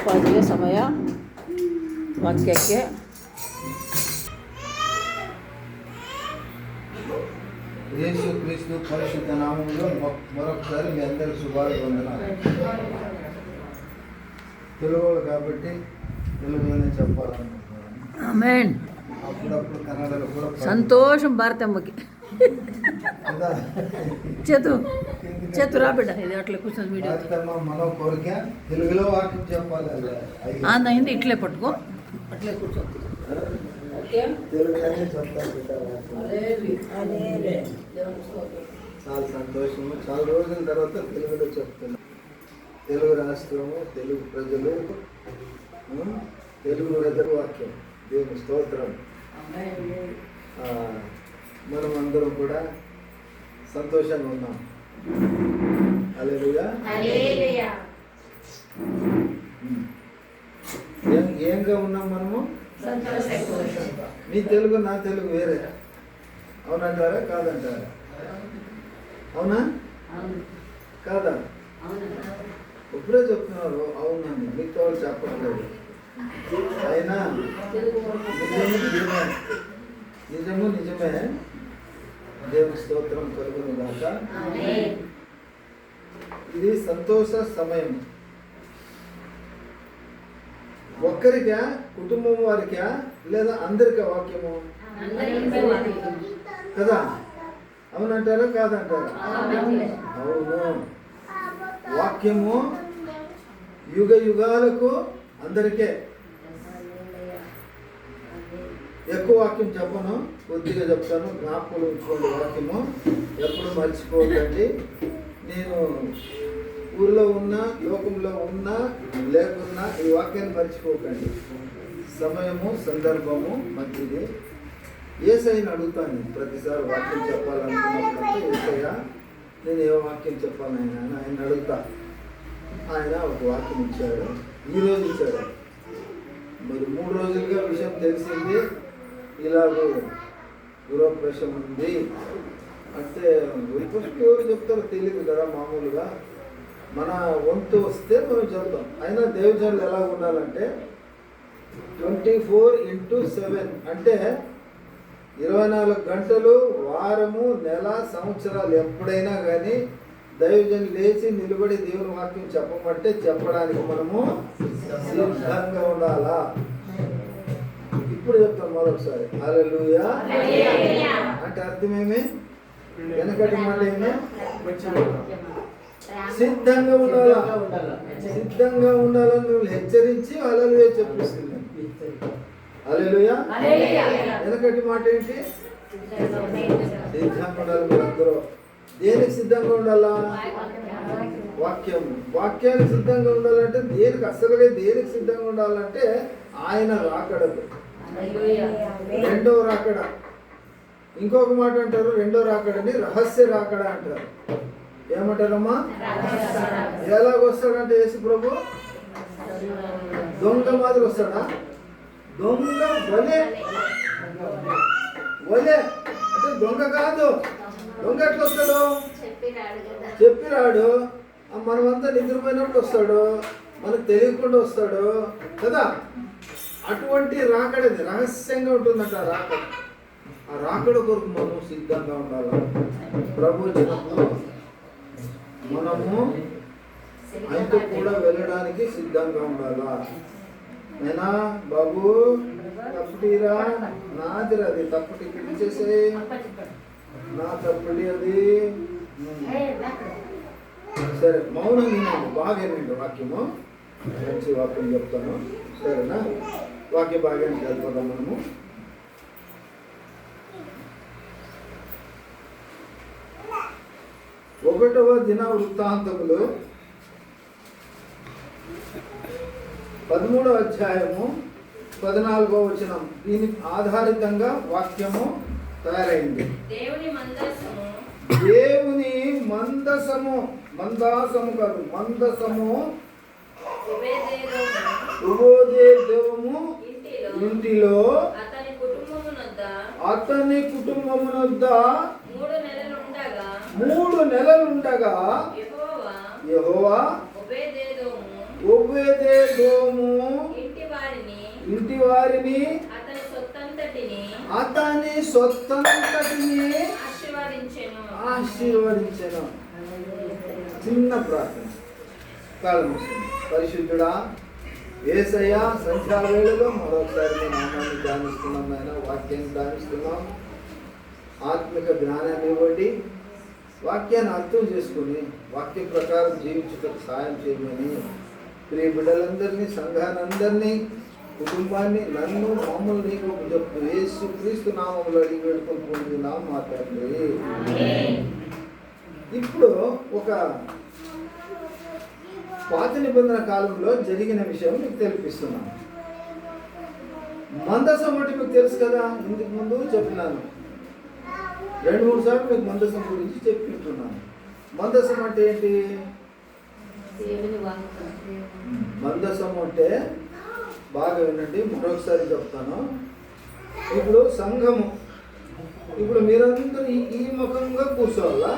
ಉಪಾಧಿಗೆ ಸಮಯ ವಾಕ್ಯಕ್ಕೆ యేసు క్రీస్తు పరిశుద్ధ నామంలో మరొకసారి మీ అందరికి శుభాభివందనాలు. తెలుగు కాబట్టి తెలుగులోనే చెప్పాలనుకుంటున్నాను. ఆమేన్. అప్పుడప్పుడు కన్నడలో కూడా సంతోషం భారతమ్మకి చేతు రాబిడ్డ ఇది అట్లా కూర్చొని వీడియో మనో కోరిక తెలుగులో వాక్యం చెప్పాలి. అయింది ఇట్లే పట్టుకో అట్లే కూర్చో తెలుగులోనే చెప్తాను. చాలా సంతోషము. చాలా రోజుల తర్వాత తెలుగులో చెప్తున్నాను. తెలుగు రాష్ట్రము, తెలుగు ప్రజలు, తెలుగు వెదరు వాక్యం, దేవుని స్తోత్రం. మనం అందరం కూడా సంతోషంగా ఉన్నాం. హల్లెలూయా. ఏంగా ఉన్నాం మనము? మీ తెలుగు నా తెలుగు వేరే. అవునంటారా కాదంటారా? అవునా కాదా? ఇప్పుడే చెప్తున్నారు అవునండి, మీతో చెప్పట్లేదు. అయినా నిజమే. దేవుని స్తోత్రం కలుగును గాక. ఇది సంతోష సమయం. ఒక్కరికా, కుటుంబం వారికా, లేదా అందరికా వాక్యము కదా? అవునంటారా కాదంటారా? అవును. వాక్యము యుగ యుగాలకు అందరికే. ఎక్కువ వాక్యం చెప్పను, కొద్దిగా చెప్తాను. జ్ఞాపకం ఉంచుకోండి. వాక్యము ఎప్పుడు మర్చిపోకండి. నేను ఊళ్ళో ఉన్నా, లోకంలో ఉన్నా లేకున్నా ఈ వాక్యాన్ని మర్చిపోకండి. సమయము సందర్భము మంచిది. యేసయ్యని అడుగుతాను ప్రతిసారి వాక్యం చెప్పాలనుకున్నప్పుడు, యేసయ్య నేను ఏ వాక్యం చెప్పాను ఆయన అడుగుతా. ఆయన ఒక వాక్యం ఇచ్చాడు, ఈరోజు ఇచ్చాడు. మరి 3 రోజులుగా విషయం తెలిసింది. ఇలాగూ గృహప్రవేశం ఉంది అంటే ఫస్ట్ ఎవరు చెప్తారో తెలియదు కదా. మామూలుగా మన వంతు వస్తే మనం చెప్తాం. అయినా దేవజనులు ఎలా ఉండాలంటే 24/7 అంటే 24 గంటలు, వారము, నెల, సంవత్సరాలు ఎప్పుడైనా కానీ దైవజనులు లేచి నిలబడి దేవుని వాక్యం చెప్పమంటే చెప్పడానికి మనము సిద్ధంగా ఉండాలా. ఇప్పుడు చెప్తాం మరొకసారి. హల్లెలూయా అంటే అర్థమేమి? వెనకటి మాట ఏమి? సిద్ధంగా ఉండాలా. సిద్ధంగా ఉండాలని నువ్వు హెచ్చరించి హల్లెలూయా చెప్పిస్తుంది. హల్లెలూయా. వెనకటి మాట ఏంటి? సిద్ధంగా ఉండాలి. మీరందరూ దేనికి సిద్ధంగా ఉండాలా? వాక్యానికి సిద్ధంగా ఉండాలంటే దేనికి? అసలుగా దేనికి సిద్ధంగా ఉండాలంటే ఆయన రాకడకు, రెండవ రాకడ. ఇంకొక మాట అంటారు, రెండో రాకడని రహస్య రాకడ అంటారు. ఏమంటారమ్మా? ఎలాగొస్తాడంటే యేసు ప్రభు దొంగ మాదిరి వస్తాడా? దొంగ వలే అంటే దొంగ కాదు. దొంగ ఎట్లా వస్తాడు? చెప్పిరాడు. మనమంతా నిద్రపోయినప్పుడు వస్తాడు, మనకు తెలియకుండా వస్తాడు కదా. అటువంటి రాకడది రహస్యంగా ఉంటుందంట. రాకడ, ఆ రాకడ కొరకు మనం సిద్ధంగా ఉండాలి. ప్రభు జనము మనము ఆయనతో కూడా వెళ్ళడానికి సిద్ధంగా ఉండాలా. నేనా బాబు తప్పుటీరా, నాదిరా, అది తప్పుటి ఇచ్చేసే, నా తప్పుటి అది. సరే మౌనం వినండి, బాగా వినండి. వాక్యము మంచి వాక్యం చెప్తాను, సరేనా? వాక్య భాగానికి వెళ్ళిపోదాం మనము. ఒకటవ దిన వృత్తాంతములు 13వ అధ్యాయము 14వ వచనం. దీని ఆధారితంగా వాక్యము తయారైంది. దేవుని మందసము, మందాసము కాదు, మందసము ఉబోదేదోము ఇంటిలో అతని కుటుంబమునొద్ద 3 నెలలుండగా యెహోవా ఒబేదెదోము ఇంటి వారిని అతని సొత్తంతటిని ఆశీర్వదించెను. చిన్న ప్రార్థన. కాలం పరిశుద్ధుడా యేసయ్య, సంధ్యా వేళలో మరొకసారి మీ నామాన్ని ధ్యానిస్తున్నాం. ఆయన వాక్యాన్ని ధ్యానిస్తున్నాం. ఆత్మిక జ్ఞానాన్ని ఇవ్వండి. వాక్యాన్ని అర్థం చేసుకుని వాక్య ప్రకారం జీవించుటకు సాయం చేయమని ప్రియ బిడ్డలందరినీ, సంఘానందరినీ, కుటుంబాన్ని, నన్ను, మమ్మల్ని చెప్పు యేసు క్రీస్తు నామములో అడిగి వేడుకుంటున్నాం మా తండ్రి. ఇప్పుడు ఒక పాత నిబంధన కాలంలో జరిగిన విషయం మీకు తెలిపిస్తున్నాను. మందసం అంటే మీకు తెలుసు కదా, ఇందుకు ముందు చెప్పినాను. 2-3 సార్లు మీకు మందసం గురించి చెప్తున్నాను. మందసం అంటే ఏంటి? మందసం అంటే బాగా వినండి, మరొకసారి చెప్తాను. ఇప్పుడు సంఘము, ఇప్పుడు మీరందరూ ఈ ముఖంగా కూర్చోవాలా,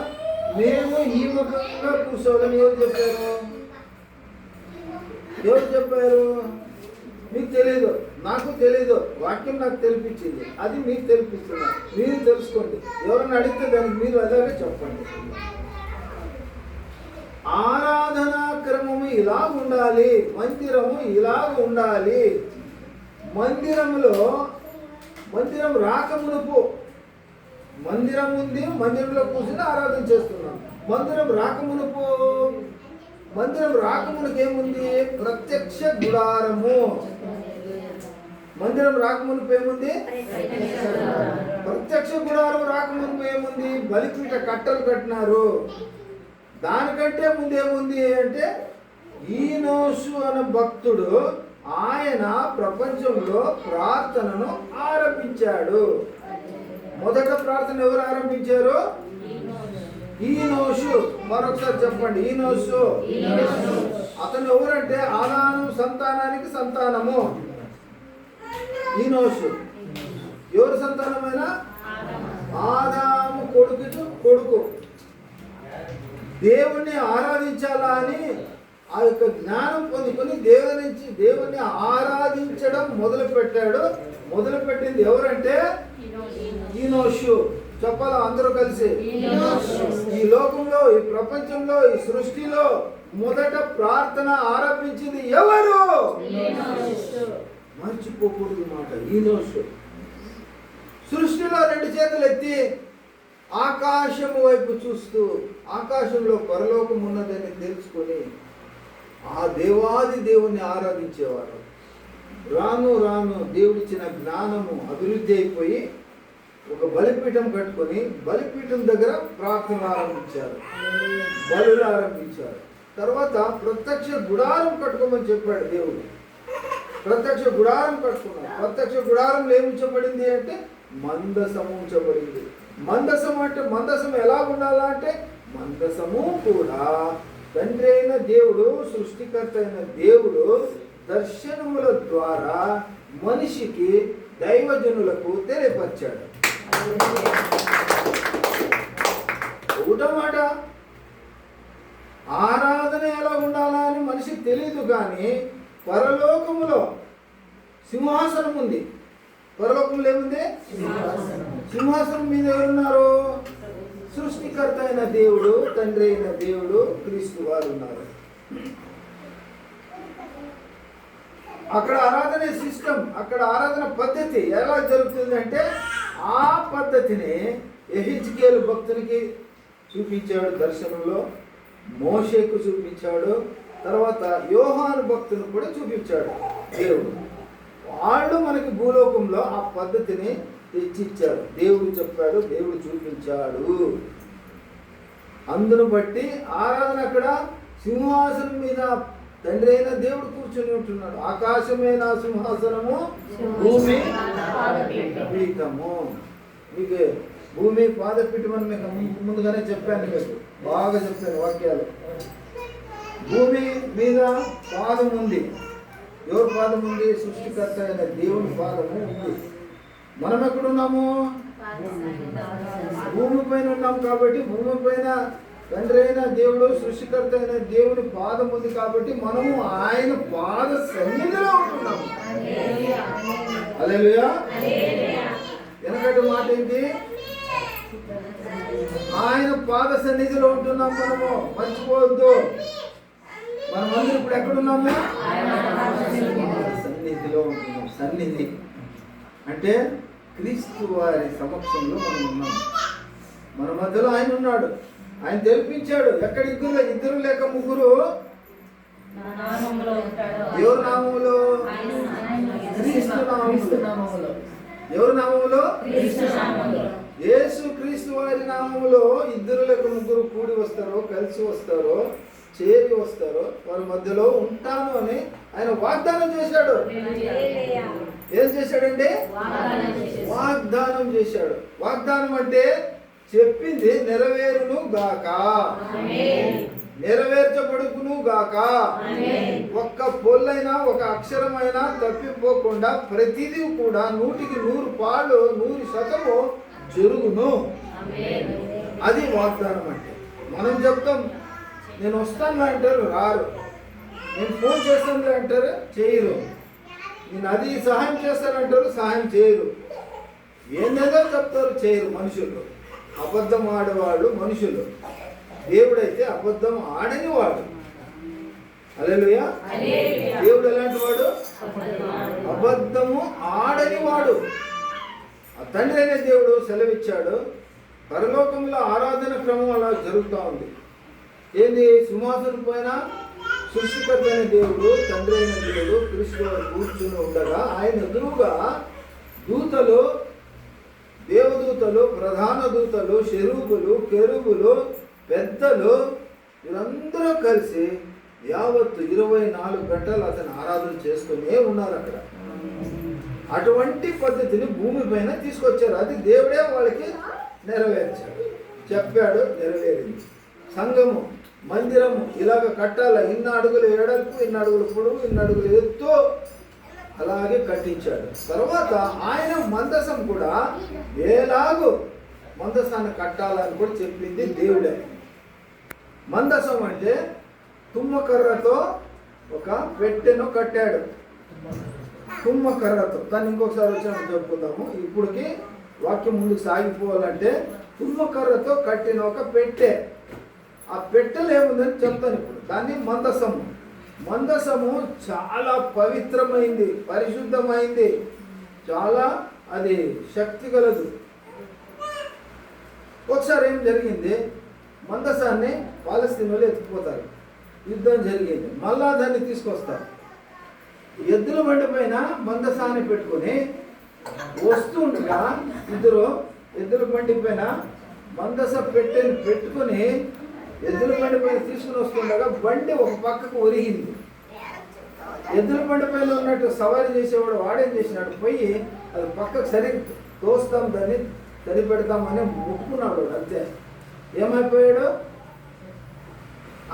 మేము ఈ ముఖంగా కూర్చోవాలని ఎవరు చెప్పారు? ఎవరు చెప్పారు? మీకు తెలీదు, నాకు తెలీదు. వాక్యం నాకు తెలిపించింది, అది మీకు తెలిపిస్తున్నా. మీరు తెలుసుకోండి. ఎవరన్నా అడిగితే దానికి మీరు అలాగే చెప్పండి. ఆరాధనా క్రమము ఇలా ఉండాలి, మందిరము ఇలా ఉండాలి. మందిరం రాకమునుపు మందిరం ఉంది, మందిరంలో కూర్చుని ఆరాధన చేస్తున్నాం. మందిరం రాకమునకు ఏముంది? ప్రత్యక్ష గుడారము. మందిరం రాకమునుపు ఏముంది? ప్రత్యక్ష గుడారం రాకమునుపు ఏముంది? బలిపీఠ కట్టలు కట్టినారు. దానికంటే ముందు ఏముంది అంటే ఈనోషు అనే భక్తుడు ఆయన ప్రపంచంలో ప్రార్థనను ఆరంభించాడు. మొదట ప్రార్థన ఎవరు ఆరంభించారు? ఈనోషు. మరొకసారి చెప్పండి, ఈనోషు. అతను ఎవరంటే ఆదాము సంతానానికి సంతానము. ఈనోషు ఎవరు సంతానమైన? ఆదాము కొడుకు. దేవుణ్ణి ఆరాధించాలా అని ఆ యొక్క జ్ఞానం పొందుకొని దేవుణ్ణి ఆరాధించడం మొదలుపెట్టింది ఎవరంటే ఈనోషు. చెప్పాలా అందరూ కలిసి? ఈ లోకంలో, ఈ ప్రపంచంలో, ఈ సృష్టిలో మొదట ప్రార్థన ఆరంభించింది ఎవరు? మర్చిపోకూడదు మాట, ఈనోషు. సృష్టిలో 2 చేతులు ఎత్తి ఆకాశము వైపు చూస్తూ ఆకాశంలో పరలోకం ఉన్నదని తెలుసుకొని ఆ దేవాది దేవుణ్ణి ఆరాధించేవారు. రాను దేవుడిచ్చిన జ్ఞానము అభివృద్ధి అయిపోయి ఒక బలిపీఠం కట్టుకొని బలిపీఠం దగ్గర ప్రార్థనలు ఆరంభించారు, బలులు ఆరంభించారు. తర్వాత ప్రత్యక్ష గుడారం కట్టుకోమని చెప్పాడు దేవుడు. ప్రత్యక్ష గుడారం కట్టుకున్నారు. ప్రత్యక్ష గుడారంలో ఏమి ఉంచబడింది అంటే మందసము ఉంచబడింది. మందసం ఎలా ఉండాలా అంటే మందసము కూడా తండ్రి అయిన దేవుడు, సృష్టికర్త అయిన దేవుడు దర్శనముల ద్వారా మనిషికి, దైవజనులకు తెలియపరిచాడు. ఒకటో మాట, ఆరాధన ఎలా ఉండాలా అని మనిషికి తెలియదు. కానీ పరలోకములో సింహాసనం ఉంది. పరలోకంలో ఏముంది? సింహాసనం మీద ఎవరున్నారు? సృష్టికర్త అయిన దేవుడు, తండ్రి అయిన దేవుడు, క్రీస్తు వారు ఉన్నారు. అక్కడ ఆరాధన సిస్టమ్, అక్కడ ఆరాధన పద్ధతి ఎలా జరుగుతుంది అంటే ఆ పద్ధతిని యెహెజ్కేలు భక్తునికి చూపించాడు దర్శనంలో, మోషేకు చూపించాడు, తర్వాత యోహాను భక్తుని కూడా చూపించాడు దేవుడు. వాళ్ళు మనకి భూలోకంలో ఆ పద్ధతిని తెచ్చిచ్చారు. దేవుడు చెప్పాడు, దేవుడు చూపించాడు. అందును బట్టి ఆరాధన అక్కడ సింహాసనం మీద తండ్రి అయిన దేవుడు కూర్చొని ఉంటున్నాడు. ఆకాశమే నా సింహాసనము, భూమి పీఠము. మీకు భూమి పాదపీఠం అని మీకు ముందుగానే చెప్పాను, మీకు బాగా చెప్పాను వాక్యాలు. భూమి మీద పాదం ఉంది. ఎవరి పాదం ఉంది? సృష్టికర్త అయిన దేవుని పాదము ఉంది. మనం ఎక్కడున్నాము? భూమి పైన ఉన్నాం. కాబట్టి భూమి పైన తండ్రి అయిన దేవుడు, సృష్టికర్త అయిన దేవుని పాదం ఉంది కాబట్టి మనము ఆయన పాద సన్నిధిలో ఉంటున్నాము. హల్లెలూయా. వెనకటి మాట ఏంటి? ఆయన పాద సన్నిధిలో ఉంటున్నాం. మనము మర్చిపోవద్దు. మనమందరం ఇప్పుడు ఎక్కడున్నాము? సన్నిధిలో ఉంటున్నాం. సన్నిధి అంటే క్రీస్తు వారి సమక్షంలో మనం ఉన్నాము. మన మధ్యలో ఆయన ఉన్నాడు. ఆయన తెలిపించాడు. ఎక్కడ ఇద్దరు లేక ముగ్గురు ఎవరి నామములో? క్రీస్తు నామములో. ఎవరి నామములో? యేసు క్రీస్తు వారి నామములో ఇద్దరు లేక ముగ్గురు కూడి వస్తారో, కలిసి వస్తారో, చేరి వస్తారో వారి మధ్యలో ఉంటాను అని ఆయన వాగ్దానం చేశాడు. ఏం చేశాడండి? వాగ్దానం చేశాడు. వాగ్దానం అంటే చెప్పింది నెరవేరును గాక, నెరవేర్చబడుకును గాక. ఒక్క పొల్లైనా ఒక అక్షరమైనా తప్పిపోకుండా ప్రతిదీ కూడా 100% జరుగును. అది వాగ్దానం అంటే. మనం చెప్తాం నేను వస్తాను అంటారు, రారు. నేను ఫోన్ చేస్తాను అంటారు, చేయరు. నేను అది సహాయం చేస్తానంటారు, సహాయం చేయరు. ఏందేదో చెప్తారు, చేయరు. మనుషులు అబద్ధం ఆడేవాళ్ళు మనుషులు. దేవుడైతే అబద్ధం ఆడని వాడు. హల్లెలూయా. దేవుడు ఎలాంటి వాడు? అబద్ధము ఆడని వాడు. ఆ తండ్రి అనే దేవుడు సెలవిచ్చాడు. పరలోకంలో ఆరాధన క్రమం అలా జరుగుతూ ఉంది. ఏంది? సింహాసనం పైన సృష్టికర్త అయిన దేవుడు, తండ్రి అయిన దేవుడు క్రీస్తు కూర్చుని ఉండగా ఆయన ఎదురుగా దూతలు, దేవదూతలు, ప్రధాన దూతలు, శరూబులు, కెరూబులు, పెద్దలు వీరందరూ కలిసి యావత్తు 24 గంటలు అతను ఆరాధన చేస్తూనే ఉన్నారు అక్కడ. అటువంటి పద్ధతిని భూమి పైన తీసుకొచ్చారు. అది దేవుడే వాళ్ళకి నెరవేర్చాడు. చెప్పాడు, నెరవేరింది. సంఘము, మందిరము ఇలాగ కట్టాల. 2 అడుగులు ఎడల్పు, 2 అడుగులు పొడవు, 2 అడుగులు ఎత్తు అలాగే కట్టించాడు. తర్వాత ఆయన మందసం కూడా ఎలాగో మందసాన్ని కట్టాలని కూడా చెప్పింది దేవుడే. మందసం అంటే తుమ్మకర్రతో ఒక పెట్టెను కట్టాడు. తుమ్మకర్రతో. దాన్ని ఇంకొకసారి వచ్చి చెప్పుకుందాము. ఇప్పటికి వాక్యం ముందుకు సాగిపోవాలంటే తుమ్మకర్రతో కట్టిన ఒక పెట్టె. ఆ పెట్టెలు ఏముందని చెప్తాను ఇప్పుడు. దాన్ని మందసము. మందసము చాలా పవిత్రమైంది, పరిశుద్ధమైంది, చాలా అది శక్తి గలదు. ఒకసారి ఏం జరిగింది? మందసాన్ని పాలస్తీనాలో ఎత్తుకుపోతారు. యుద్ధం జరిగింది. మళ్ళా దాన్ని తీసుకొస్తారు. ఎద్దుల బండి పైన మందసాన్ని పెట్టుకొని వస్తుండగా ఇద్దరు ఎద్దుల బండి పైన మందస పెట్టెని పెట్టుకొని ఎద్దుల బండి పైన తీసుకుని వస్తుండగా బండి ఒక పక్కకు ఒరిగింది. ఎద్దుల బండి పైన ఉన్నట్టు సవారీ చేసేవాడు వాడేం చేసినాడు? పోయి అది పక్కకు సరి తోస్తాం, దాన్ని సరి పెడతామని ముట్టుకున్నాడు. అంతే. ఏమైపోయాడు?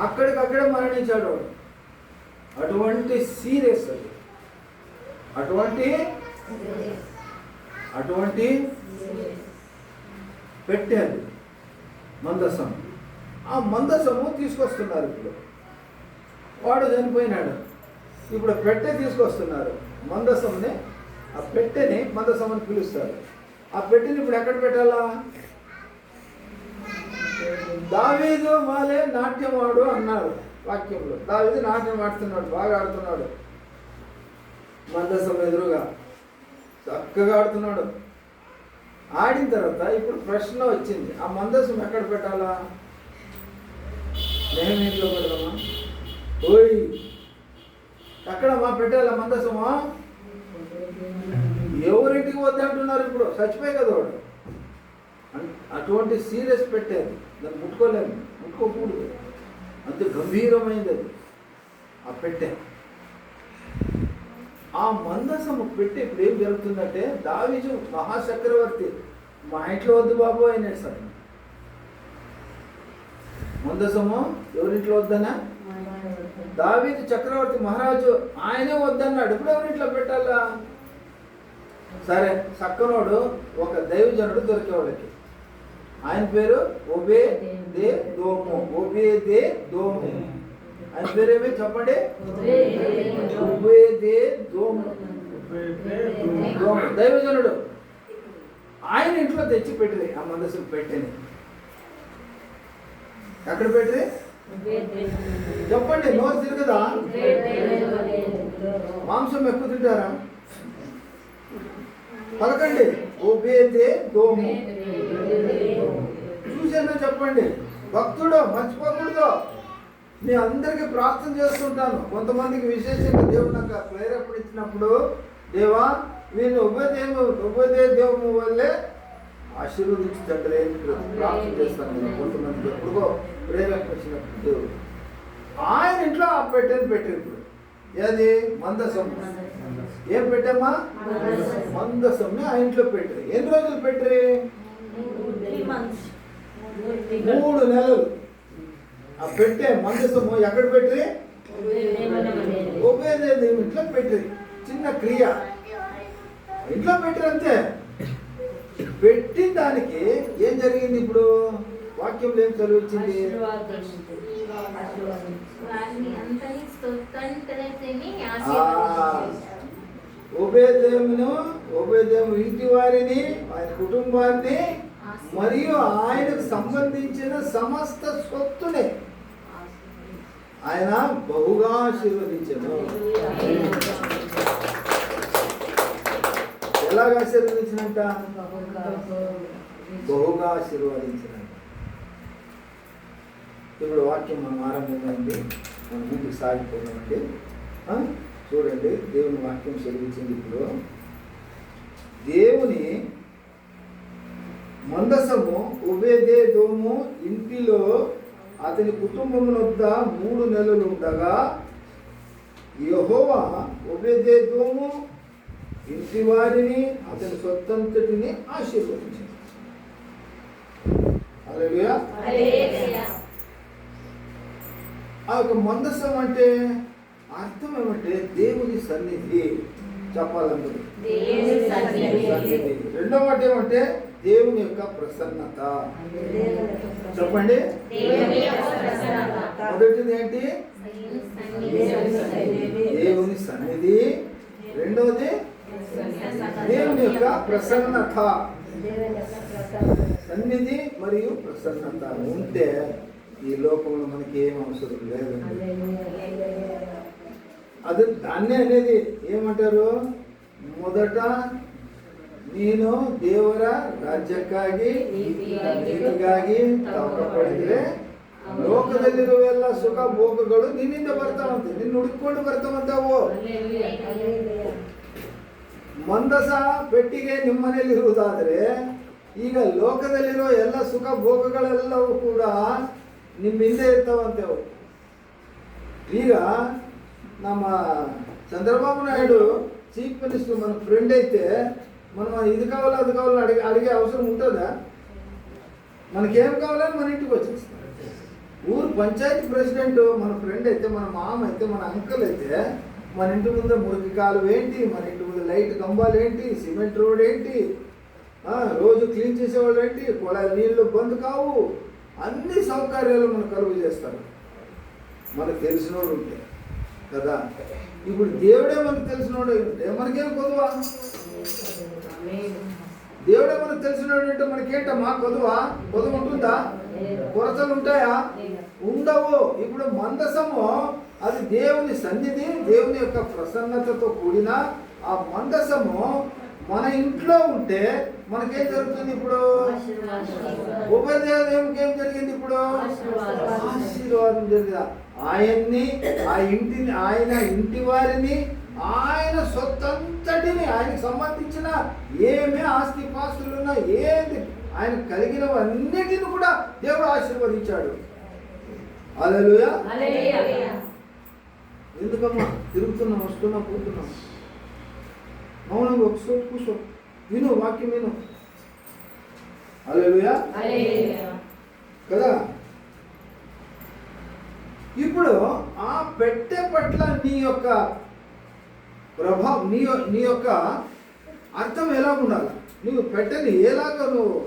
అక్కడికక్కడే మరణించాడు వాడు. అటువంటి సీరియస్ అది. అటువంటి పెట్టేది మందసం. ఆ మందసము తీసుకొస్తున్నారు. ఇప్పుడు వాడు చనిపోయినాడు. ఇప్పుడు పెట్టె తీసుకొస్తున్నారు. మందసంని, ఆ పెట్టెని మందసం అని పిలుస్తారు. ఆ పెట్టెని ఇప్పుడు ఎక్కడ పెట్టాలా? దావీదు మాలే నాట్యమాడు అన్నారు వాక్యంలో. దావీదు నాట్యం ఆడుతున్నాడు, బాగా ఆడుతున్నాడు. మందసం ఎదురుగా చక్కగా ఆడుతున్నాడు. ఆడిన తర్వాత ఇప్పుడు ప్రశ్న వచ్చింది, ఆ మందసం ఎక్కడ పెట్టాలా? మేము ఇంట్లో పెడదామా? ఓయ్ ఎక్కడ మా పెట్టాలా మందసమా? ఎవరింటికి వద్దంటున్నారు? ఇప్పుడు చచ్చిపోయి కదా వాడు. అటువంటి సీరియస్ పెట్టారు. దాన్ని ముట్టుకోలేము, ముట్టుకోకూడదు. అంత గంభీరమైనది అది ఆ పెట్టె. ఆ మందసము పెట్టి ఇప్పుడు ఏం జరుగుతుందంటే, దావీదు మహాచక్రవర్తి మా ఇంట్లో వద్దు బాబు అయినాడు సార్. మందసము ఎవరింట్లో వద్దనా? దావీదు చక్రవర్తి మహారాజు ఆయనే వద్దన్నాడు. ఇప్పుడు ఎవరింట్లో పెట్టాలా? సరే, చక్కనోడు ఒక దైవజనుడు దొరికేవాళ్ళకి. ఆయన పేరు ఒబేదెదోము. ఒబేదెదోము ఆయన పేరేమి చెప్పండి? ఒబేదెదోము. దైవజనుడు. ఆయన ఇంట్లో తెచ్చి పెట్టింది ఆ మందసం పెట్టింది. ఎక్కడ పెట్టింది చెప్పండి? నోరు తిరుగుదా? మాంసం ఎక్కువ తింటారా? పలకండి. ఒబేదెదోము. చూసానో చెప్పండి. భక్తుడు మర్చిపోకూడదు. నేను అందరికీ ప్రార్థన చేస్తుంటాను. కొంతమందికి విశేషంగా దేవుడు నాకు ప్రేరేపణ ఇచ్చినప్పుడు, దేవా వీళ్ళు ఉభయదేవము వల్లే ఆశీర్వదించి తండ్రి ప్రార్థన చేస్తాను. నేను కొంతమందికి ఎప్పుడుగో ప్రేరేపణ వచ్చినప్పుడు దేవుడు ఆయన ఇంట్లో ఆ పెట్టేది పెట్టినప్పుడు ఏది మందసం. ఏం పెట్టామా? మందసంని ఆ ఇంట్లో పెట్టారు. ఎన్ని రోజులు పెట్టరు? 3 నెలలు. ఆ పెట్టే మందసము ఎక్కడ పెట్టరి? ఒబేదెదోము ఇంట్లో పెట్టరి. చిన్న క్రియ ఇంట్లో పెట్టరు అంతే. పెట్టిన దానికి ఏం జరిగింది? ఇప్పుడు వాక్యంలో ఏం చదివించింది? ఒబేదెదోము ఇంటి వారిని, ఆయన కుటుంబాన్ని మరియు ఆయనకు సంబంధించిన సమస్త స్వత్తునే ఆయన బహుగా ఆశీర్వదించను. ఎలాగ ఆశీర్వదించినంట? బహుగా ఆశీర్వదించినంట. ఇప్పుడు వాక్యం మనం ఆరంభంగా ఉంది. మనం ముందుకు సాగిపోదామండి. చూడండి, దేవుని వాక్యం చదివించింది. ఇప్పుడు దేవుని మందసము ఒబేదెదోము ఇంటిలో అతని కుటుంబం వద్ద 3 నెలలు ఉండగా యెహోవా ఒబేదెదోము ఇంటి వారిని అతని సొత్తంతటిని ఆశీర్వదించాడు. హల్లెలూయా. ఆ యొక్క మందసం అంటే అర్థం ఏమంటే దేవుని సన్నిధి. చెప్పాలందరూ సన్నిధి. రెండో మాట ఏమంటే దేవుని యొక్క ప్రసన్నత. చెప్పండి. మొదటిది ఏంటి? దేవుని సన్నిధి. రెండవది దేవుని యొక్క ప్రసన్నత. సన్నిధి మరియు ప్రసన్నత ఉంటే ఈ లోకంలో మనకి ఏం అవసరం లేదండి. అది దాన్నే అనేది ఏమంటారు? మొదట ನೀನು ದೇವರ ರಾಜ್ಯಕ್ಕಾಗಿ ನೀತಿಗಾಗಿ ತವಕಪಡಿದ್ರೆ ಲೋಕದಲ್ಲಿರುವೆಲ್ಲ ಸುಖ ಭೋಗಗಳು ನಿನ್ನಿಂದ ಬರ್ತಾವಂತೆ. ನಿನ್ನ ಹುಡುಕೊಂಡು ಬರ್ತಾವಂತೆ ಅವು. ಮಂದಸ ಪೆಟ್ಟಿಗೆ ನಿಮ್ಮ ಮನೆಯಲ್ಲಿ ಇರುವುದಾದ್ರೆ ಈಗ ಲೋಕದಲ್ಲಿರೋ ಎಲ್ಲ ಸುಖ ಭೋಗಗಳೆಲ್ಲವೂ ಕೂಡ ನಿಮ್ಮ ಹಿಂದೆ ಇರ್ತಾವಂತೆ ಅವು. ಈಗ ನಮ್ಮ చంద్రబాబు నాయుడు చీఫ్ మినిస్టర్ మన ఫ్రెండ్ అయితే మనం ఇది కావాలా అది కావాలా అడిగే అవసరం ఉంటుందా? మనకేం కావాలని మన ఇంటికి వచ్చేస్తాం. ఊరు పంచాయతీ ప్రెసిడెంట్ మన ఫ్రెండ్ అయితే, మన మామ అయితే, మన అంకల్ అయితే మన ఇంటి ముందు మురికి కాలువ ఏంటి, మన ఇంటి ముందు లైట్ కంబాలు ఏంటి, సిమెంట్ రోడ్ ఏంటి, రోజు క్లీన్ చేసేవాళ్ళు ఏంటి, కుళాయి నీళ్ళు బంద్ కావు, అన్ని సౌకర్యాలు మనకు కలుగు చేస్తారు మనకు తెలిసినోడు ఉంటే కదా. ఇప్పుడు దేవుడే మనకు తెలిసినోడు ఉంటే మనకేం కొదువా? దేవుడే మనకు తెలిసినోడు అంటే మనకేంటమ్మా కొదువా? కొదువు ఉంటుందా? కొరతలు ఉంటాయా? ఉండవు. ఇప్పుడు మందసము అది దేవుని సన్నిధి, దేవుని యొక్క ప్రసన్నతతో కూడిన ఆ మందసము మన ఇంట్లో ఉంటే మనకేం జరుగుతుంది? ఇప్పుడు ఉపదేవునికి ఏం జరిగింది? ఇప్పుడు ఆశీర్వాదం జరిగింది. ఆయన్ని, ఆ ఇంటిని, ఆయన ఇంటి వారిని, ఆయన సొత్తంతటిని, ఆయనకు సంబంధించిన ఏమే ఆస్తి పాస్తులున్నా ఏది ఆయన కలిగినవన్నిటిని కూడా దేవుడు ఆశీర్వదించాడు. హల్లెలూయా. ఎందుకమ్మా తిరుగుతున్నాం, వస్తున్నాం, పోతున్నాం? మౌనంగా ఒకసారి కూర్చో, విను, వాక్యం విను. హల్లెలూయా కదా. ఇప్పుడు ఆ పెట్టె పట్ల నీ యొక్క ప్రభావం, నీ యొక్క అర్థం ఎలా ఉండాలి? నువ్వు పెట్టెని ఎలాగ నువ్వు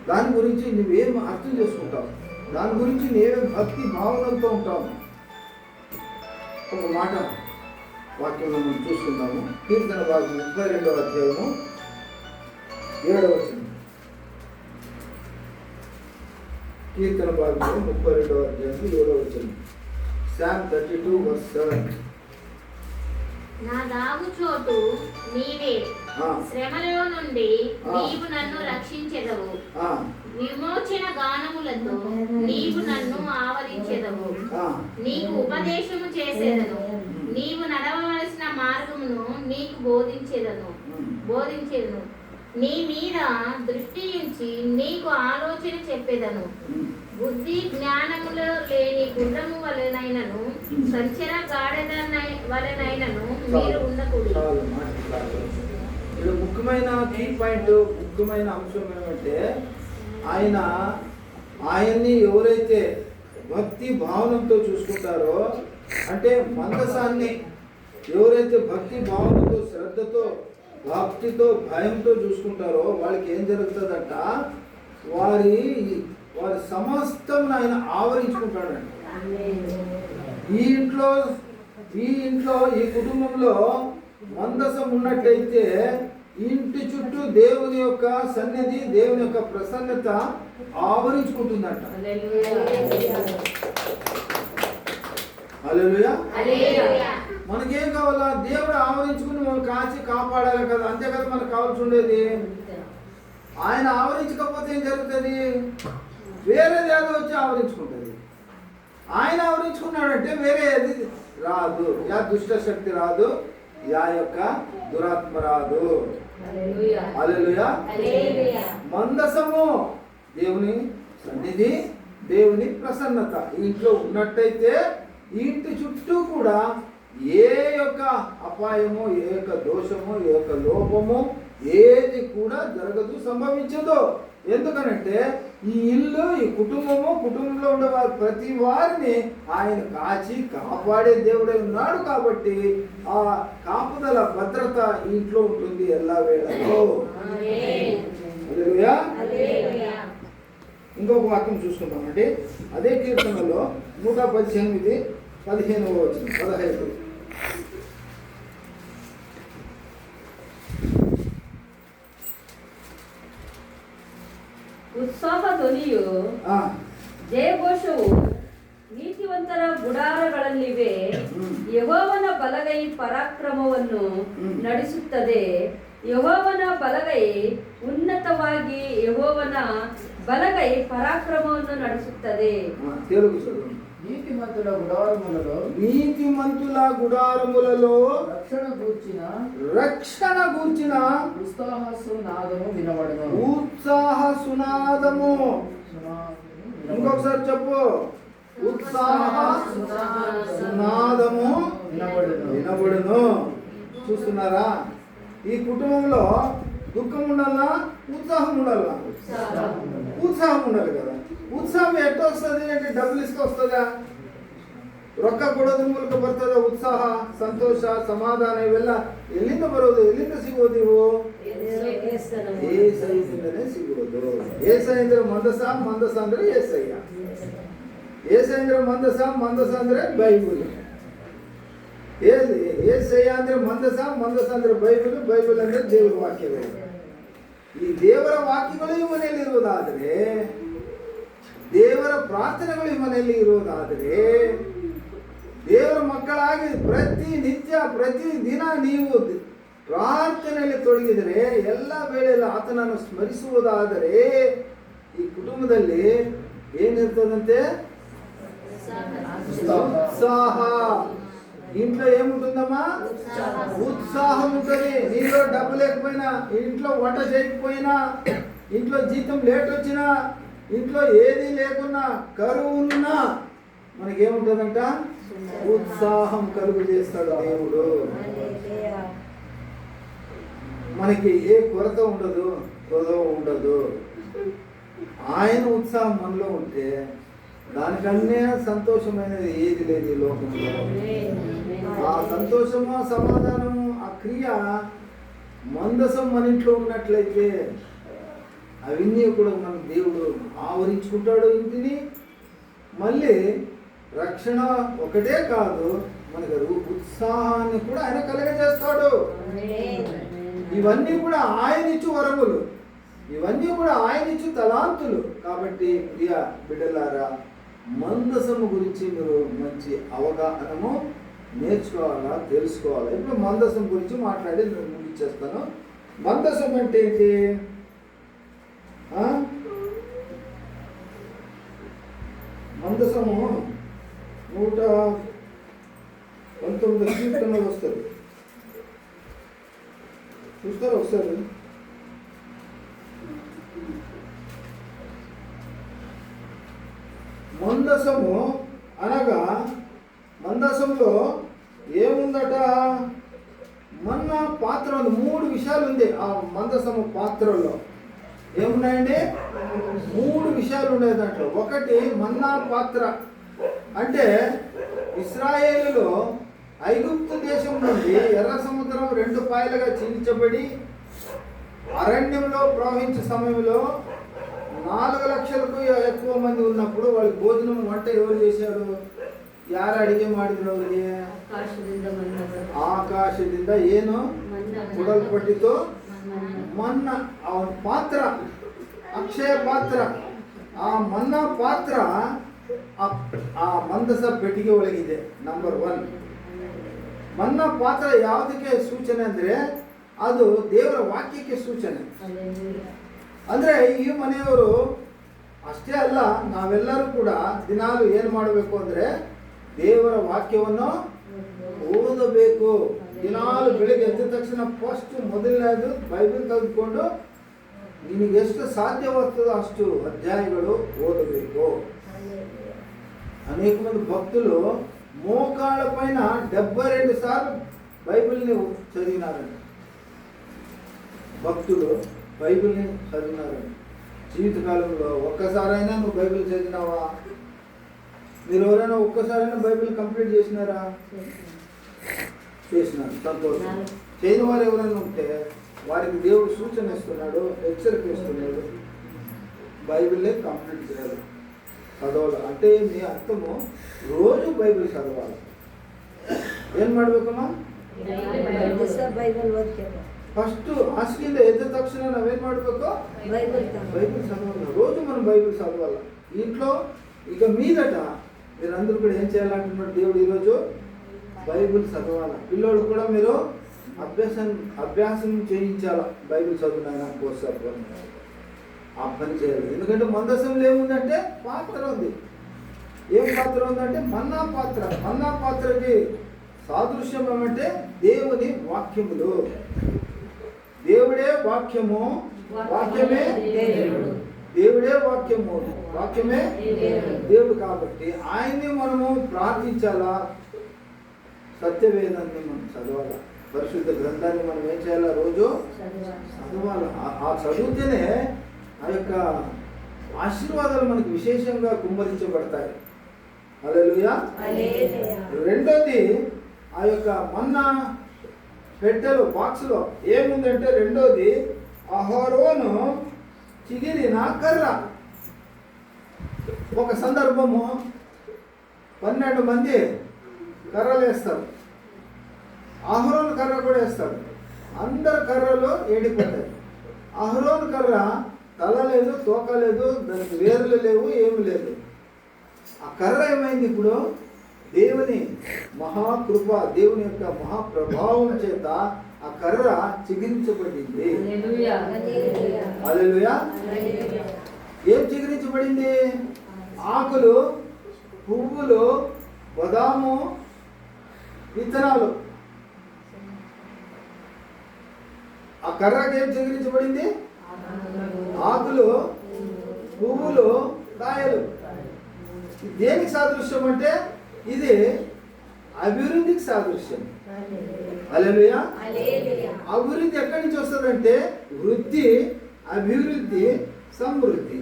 దాని గురించి నువ్వేం అర్థం చేసుకుంటావు, దాని గురించి నేనేం భక్తి భావనతో ఉంటావు. ఒక మాట వాక్యంలో మనం చూసుకుందాము. కీర్తన భాగం 32వ అధ్యాయము 7వ వచనం. కీర్తన భాగము 32వ అధ్యాయము 7వ వచనం. Psalm 32:7. నా దాగు చోటు నీవే, శ్రమలో నుండి నీవు నన్ను రక్షించెదవు, విమోచన గానములతో నీవు నన్ను ఆవరించెదవు, నీకు ఉపదేశము చేసేదను, నీవు నడవవలసిన మార్గమును నీకు బోధించేదను, నీ మీద దృష్టి ఉంచి నీకు ఆలోచన చెప్పేదను, బుద్ధి జ్ఞానములో లేని గుర్రము వలెనైనను సంచర గాడిద వలెనైనను మీరు ఉండకూడదు. ఇక్కడ ముఖ్యమైన కీ పాయింట్, ముఖ్యమైన అంశం ఏమంటే ఆయన్ని ఎవరైతే భక్తి భావనంతో చూసుకుంటారో, అంటే మందసాన్ని ఎవరైతే భక్తి భావనతో, శ్రద్ధతో, భక్తితో, భయంతో చూసుకుంటారో వాళ్ళకి ఏం జరుగుతుందంట, వారి సమస్తం ఆయన ఆవరించుకుంటాడంట. ఈ ఇంట్లో ఈ కుటుంబంలో మందసం ఉన్నట్టయితే ఇంటి చుట్టూ దేవుని యొక్క సన్నిధి, దేవుని యొక్క ప్రసన్నత ఆవరించుకుంటుందంట. హల్లెలూయా. మనకేం కావాలా? దేవుడు ఆవరించుకుని మనం కాచి కాపాడాలి కదా, అంతే కదా మనకు కావాల్సి ఉండేది. ఆయన ఆవరించకపోతే ఏం జరుగుతుంది? వేరేది ఏదో వచ్చి ఆవరించుకుంటుంది. ఆయన ఆవరించుకున్నాడంటే వేరే ఏది రాదు, యా దుష్ట శక్తి రాదు, యా యొక్క దురాత్మ రాదు. హల్లెలూయా. మందసము దేవుని సన్నిధి, దేవుని ప్రసన్నత ఇంట్లో ఉన్నట్టయితే ఇంటి చుట్టూ కూడా ఏ యొక్క అపాయము, ఏ యొక్క దోషము, ఏ యొక్క లోపము ఏది కూడా జరగదు, సంభవించదు. ఎందుకనంటే ఈ ఇల్లు, ఈ కుటుంబంలో ఉండే వారు ప్రతి వారిని ఆయన కాచి కాపాడే దేవుడై ఉన్నాడు. కాబట్టి ఆ కాపుదల, భద్రత ఇంట్లో ఉంటుంది ఎల్లా వేళలో. హల్లెలూయా. ఇంకొక వాక్యం చూసుకుంటామండి. అదే కీర్తనలో 118 15వ వచనం 15. ಉತ್ಸಾಹ ಧ್ವನಿಯು ಜಯಘೋಷವು ನೀತಿವಂತರ ಗುಡಾರಗಳಲ್ಲಿವೆ. ಯೆಹೋವನ ಬಲಗೈ ಪರಾಕ್ರಮವನ್ನು ನಡೆಸುತ್ತದೆ. ಯೆಹೋವನ ಬಲಗೈ ಉನ್ನತವಾಗಿ, ಯೆಹೋವನ ಬಲಗೈ ಪರಾಕ್ರಮವನ್ನು ನಡೆಸುತ್ತದೆ. నీతిమంతుల గుడారములలో రక్షణ గూర్చిన ఉత్సాహ సునాదము వినబడును. ఉత్సాహ సునాదము. ఇంకొకసారి చెప్పు. ఉత్సాహ సునాదము వినబడును. చూస్తున్నారా? ఈ కుటుంబంలో దుఃఖం ఉండాలా, ఉత్సాహం ఉండాలా? ఉత్సాహం ఉండాలి కదా. ಉತ್ಸಾಹ ಎಟ್ಟು ವಸ್ತದೆ అంటే ಡಬಲ್ ಇಸ್ಕೊ ವಸ್ತದ, ರೊಕ್ಕ ಕೊಡೋದ್ರ ಮೂಲಕ ಬರ್ತದ ಉತ್ಸಾಹ, ಸಂತೋಷ, ಸಮಾಧಾನ ಇವೆಲ್ಲ ಎಲ್ಲಿಂದ ಬರೋದು, ಎಲ್ಲಿಂದ ಸಿಗೋದು? ಇವು ಏಸೈಯಿಂದನೇ ಸಿಗೋದು. ಏಸೈ ಅಂದ್ರೆ ಮಂದಸ, ಮಂದಸ ಅಂದ್ರೆ ಏಸಯ್ಯ. ಏಸೈ ಅಂದ್ರೆ ಮಂದಸ, ಮಂದಸ ಅಂದ್ರೆ ಬೈಬಲ್. ಏಸಯ್ಯ ಅಂದ್ರೆ ಮಂದಸ, ಮಂದಸ ಅಂದ್ರೆ ಬೈಬಲ್, ಬೈಬಲ್ ಅಂದ್ರೆ ದೇವರ ವಾಕ್ಯಗಳು. ಈ ದೇವರ ವಾಕ್ಯಗಳು ಈ ಮನೆಯಲ್ಲಿ ಇರುವುದಾದರೆ, ದೇವರ ಪ್ರಾರ್ಥನೆಗಳು ಈ ಮನೆಯಲ್ಲಿ ಇರುವುದಾದರೆ, ದೇವರ ಮಕ್ಕಳಾಗಿ ಪ್ರತಿನಿತ್ಯ ಪ್ರತಿದಿನ ನೀವು ಪ್ರಾರ್ಥನೆಯಲ್ಲಿ ತೊಡಗಿದರೆ, ಎಲ್ಲ ವೇಳೆಯಲ್ಲಿ ಆತನನ್ನು ಸ್ಮರಿಸುವುದಾದರೆ, ಈ ಕುಟುಂಬದಲ್ಲಿ ಏನಿರ್ತದಂತೆ? ఉత్సాహ. ఇంట్లో ఏముంటుందమ్మా? ఉత్సాహం ఉంటుంది. నీలో డబ్బు లేకపోయినా, ఇంట్లో వంట చేయకపోయినా, ఇంట్లో జీతం లేట్ వచ్చినా, ఇంట్లో ఏది లేకున్నా, కరువు ఉన్నా మనకేముంటుందంట? ఉత్సాహం కలుగు చేస్తాడు దేవుడు. మనకి ఏ కొరత ఉండదు, కొదవ ఉండదు. ఆయన ఉత్సాహం మనలో ఉంటే దానికన్నా సంతోషమైనది ఏది లేదు ఈ లోకంలో. ఆ సంతోషము, సమాధానము, ఆ క్రియ మందసం మన ఇంట్లో ఉన్నట్లయితే అవన్నీ కూడా మన దేవుడు ఆవరించుకుంటాడు ఇంటిని. మళ్ళీ రక్షణ ఒకటే కాదు, మనకు ఉత్సాహాన్ని కూడా ఆయన కలగజేస్తాడు. ఇవన్నీ కూడా ఆయన ఇచ్చు వరములు, ఇవన్నీ కూడా ఆయన ఇచ్చు తలాంతులు. కాబట్టి ప్రియ బిడ్డలారా, మందసము గురించి మీరు మంచి అవగాహనము నేర్చుకోవాలా, తెలుసుకోవాలా. ఇప్పుడు మందసం గురించి మాట్లాడి నేను ముగించేస్తాను. మందసం అంటే ఏంటి? మందసము 119 కీర్తనలు వస్తుంది, చూస్తారా ఒకసారి? మందసము అనగా మందసంలో ఏముందట? మన్నా పాత్ర ఉంది. 3 విషయాలు ఉంది ఆ మందసము పాత్రలో. ఏమున్నాయండి? 3 విషయాలు ఉన్నాయి దాంట్లో. ఒకటి మన్నా పాత్ర అంటే ఇశ్రాయేలులో ఐగుప్తు దేశం నుండి ఎర్ర సముద్రం 2 పాయలుగా చీల్చబడి అరణ్యంలో ప్రవహించే సమయంలో 4 లక్షలకు ఎక్కువ మంది ఉన్నప్పుడు వాళ్ళకి భోజనం వంట ఎవరు చేశారు? ಯಾರು ಅಡಿಗೆ ಮಾಡಿದ್ರು ಅವರಿಗೆ? ಆಕಾಶದಿಂದ ಏನು ಕೊಡಲ್ಪಟ್ಟಿತು? ಮನ್ನ. ಅವನ ಪಾತ್ರ ಅಕ್ಷಯ ಪಾತ್ರ. ಆ ಮನ್ನ ಪಾತ್ರ ಆ ಮಂದಸ ಪೆಟ್ಟಿಗೆ ಒಳಗಿದೆ. ನಂಬರ್ 1 ಮನ್ನ ಪಾತ್ರ ಯಾವುದಕ್ಕೆ ಸೂಚನೆ ಅಂದ್ರೆ ಅದು ದೇವರ ವಾಕ್ಯಕ್ಕೆ ಸೂಚನೆ. ಅಂದ್ರೆ ಈ ಮನೆಯವರು ಅಷ್ಟೇ ಅಲ್ಲ, ನಾವೆಲ್ಲರೂ ಕೂಡ ದಿನಾಲು ಏನು ಮಾಡಬೇಕು ಅಂದ್ರೆ ದೇವರ ವಾಕ್ಯವನ್ನು ಓದಬೇಕು. ದಿನಾಲು ಬೆಳಿಗ್ಗೆ ಎದ್ದ ತಕ್ಷಣ ಫಸ್ಟ್ ಮೊದಲನೇದು ಬೈಬಲ್ ತೆಗೆದುಕೊಂಡು ನಿನಗೆ ಎಷ್ಟು ಸಾಧ್ಯವಾಗ್ತದೋ ಅಷ್ಟು ಅಧ್ಯಾಯಗಳು ಓದಬೇಕು. అనేక మంది భక్తులు మోకాళ్ళ పైన 72 సార్లు బైబిల్ని చదివినారండి. భక్తులు బైబిల్ని చదివినారండి. జీవితకాలంలో ఒక్కసారైనా నువ్వు బైబిల్ చదివినావా? మీరు ఎవరైనా ఒక్కసారైనా బైబిల్ కంప్లీట్ చేసినారా? చేసినారు, సంతోషం. చేయని వారు ఎవరైనా ఉంటే వారికి దేవుడు సూచన ఇస్తున్నాడు, హెచ్చరిక ఇస్తున్నాడు. బైబిల్నే కంప్లీట్ చేయాలి, చదవాలి. అంటే మీ అర్థము రోజు బైబిల్ చదవాలి. ఏం ಮಾಡಬೇಕಮ್ಮ? ಫಸ್ಟ್ ಹಾಸಿಗೆಯಿಂದ ಎದ್ದ ತಕ್ಷಣ ನಾವೇನ್ ಮಾಡಬೇಕು? బైబిల్ చదవాలి. రోజు మనం బైబిల్ చదవాలి ఇంట్లో. ఇక మీదట మీరందరూ కూడా ఏం చేయాలంటున్నారు? దేవుడు ఈరోజు బైబిల్ చదవాలి. పిల్లలు కూడా మీరు అభ్యాసం చేయించాల. బైబిల్ చదువునైనా కోర్సు ఆ పని చేయాలి. ఎందుకంటే మందసంలో ఏముందంటే పాత్ర ఉంది. ఏం పాత్ర ఉందంటే మన్నా పాత్ర. మన్నా పాత్రకి సాదృశ్యం ఏమంటే దేవుని వాక్యములు. దేవుడే వాక్యము, వాక్యమే దేవుడే వాక్యము, వాక్యమే దేవుడు. కాబట్టి ఆయన్ని మనము ప్రార్థించాలా, సత్యవేదాన్ని మనం చదవాలా, పరిశుద్ధ గ్రంథాన్ని మనం ఏం చేయాలా? రోజు చదవాలి. ఆ చదివితేనే ఆ యొక్క ఆశీర్వాదాలు మనకు విశేషంగా కుమ్మరించబడతాయి. హల్లెలూయా. రెండోది, ఆ యొక్క మన్నా పెట్టెలో బాక్స్లో ఏముందంటే రెండోది అహరోను చిగిరిన కర్ర. ఒక సందర్భము 12 మంది కర్రలు వేస్తారు, అహరోను కర్ర కూడా వేస్తాడు. అందరు కర్రలు ఏడిపోతాయి. అహరోను కర్ర తల లేదు, తోక లేదు, దానికి వేర్లు లేవు, ఏమి లేదు. ఆ కర్ర ఏమైంది? ఇప్పుడు దేవుని మహాకృప, దేవుని యొక్క మహాప్రభావం చేత ఆ కర్ర చిగురించబడింది. హల్లెలూయా. ఏం చిగురించబడింది? ఆకులు, పువ్వులు, బదాము, విత్తనాలు. ఆ కర్రకి ఏం చిగురించబడింది? ఆకులు, పువ్వులు, కాయలు. దేనికి సాదృశ్యం అంటే ఇది అభివృద్ధికి సాదృశ్యం. హల్లెలూయా. అభివృద్ధి ఎక్కడి నుంచి వస్తుందంటే వృద్ధి, అభివృద్ధి, సమృద్ధి.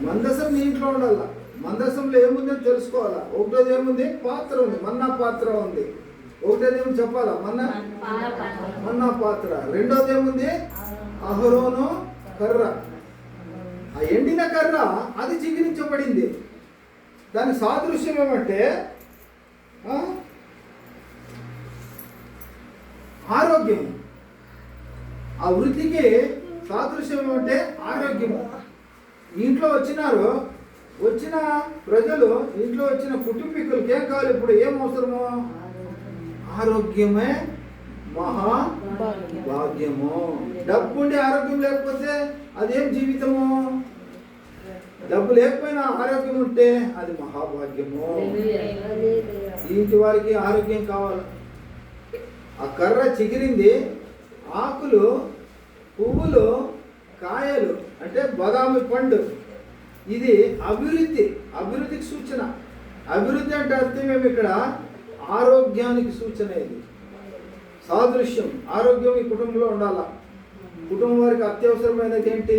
మందసం మీ ఇంట్లో ఉండాల. మందసంలో ఏముందని తెలుసుకోవాలా. ఒకటోది ఏముంది? పాత్ర ఉంది, మన్నా పాత్ర ఉంది. ఒకటేదేమో చెప్పాలా మన్నా పాత్ర. రెండోది ఏముంది? అహరోను కర్ర. ఆ ఎండిన కర్ర అది చిగురించబడింది. దాని సాదృశ్యం ఏమంటే ఆరోగ్యం. ఆ వృత్తికి సాదృశ్యం ఏమంటే ఆరోగ్యము. ఇంట్లో వచ్చిన ప్రజలు, ఇంట్లో వచ్చిన కుటుంబీకులకి ఏం కావాలి? ఇప్పుడు ఏం అవసరము? ఆరోగ్యమే మహాభాగ్యము. డబ్బు ఉండి ఆరోగ్యం లేకపోతే అదేం జీవితము? డబ్బు లేకపోయినా ఆరోగ్యం ఉంటే అది మహాభాగ్యము. ఇంటి వారికి ఆరోగ్యం కావాలి. ఆ కర్ర చిగిరింది, ఆకులు, పువ్వులు, కాయలు అంటే బాదామి పండు. ఇది అభివృద్ధికి సూచన. అభివృద్ధి అంటే అర్థం ఏమి? ఇక్కడ ఆరోగ్యానికి సూచన. ఇది సాదృశ్యం. ఆరోగ్యం ఈ కుటుంబంలో ఉండాలా. కుటుంబం వారికి అత్యవసరమైనది ఏంటి?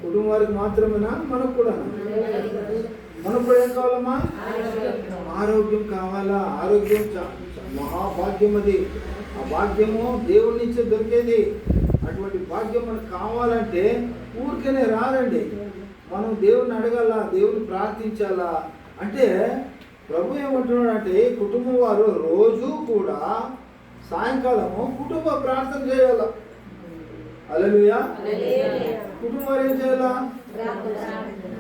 కుటుంబం వారికి మాత్రమేనా? మనకు కూడా ఏం కావాలమ్మా? ఆరోగ్యం కావాలా. ఆరోగ్యం మహాభాగ్యం. అది ఆ భాగ్యము దేవుడి నుంచే దొరికేది. అటువంటి భాగ్యం మనకు కావాలంటే ఊరికనే రాదండి. మనం దేవుని అడగాల, దేవుని ప్రార్థించాలా. అంటే ప్రభు ఏమంటున్నాడు అంటే కుటుంబం వారు రోజు కూడా సాయంకాలము కుటుంబ ప్రార్థన చేయాల. హల్లెలూయా. కుటుంబం వారు ఏం చేయాలా?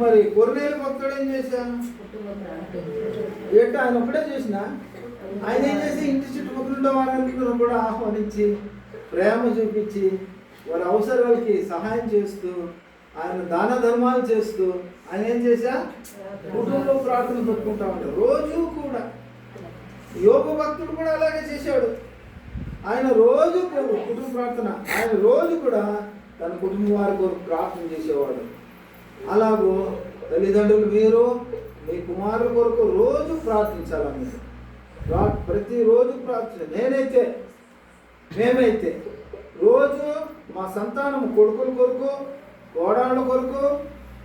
మరి కొర్నేలు భక్తుడు ఏం చేశాను? ఆయన ఒకటే చేసిన, ఆయన ఏం చేసి ఇంటి చుట్టుపక్కల వారందరూ కూడా ఆహ్వానించి ప్రేమ చూపించి వారి అవసరాలకి సహాయం చేస్తూ ఆయన దాన ధర్మాలు చేస్తూ ఆయన ఏం చేశా? కుటుంబంలో ప్రార్థన పెట్టుకుంటా ఉంటాడు రోజు కూడా. యోగ భక్తుడు కూడా అలాగే చేశాడు. ఆయన రోజు కుటుంబ ప్రార్థన, ఆయన రోజు కూడా తన కుటుంబం వారి కొరకు ప్రార్థన చేసేవాడు. అలాగూ తల్లిదండ్రులు మీరు మీ కుమారుల కొరకు రోజు ప్రార్థించాలా. మీరు ప్రతిరోజు ప్రార్థన. మేమైతే రోజు మా సంతానం కొడుకుల కొరకు, కోడాళ్ళ కొరకు,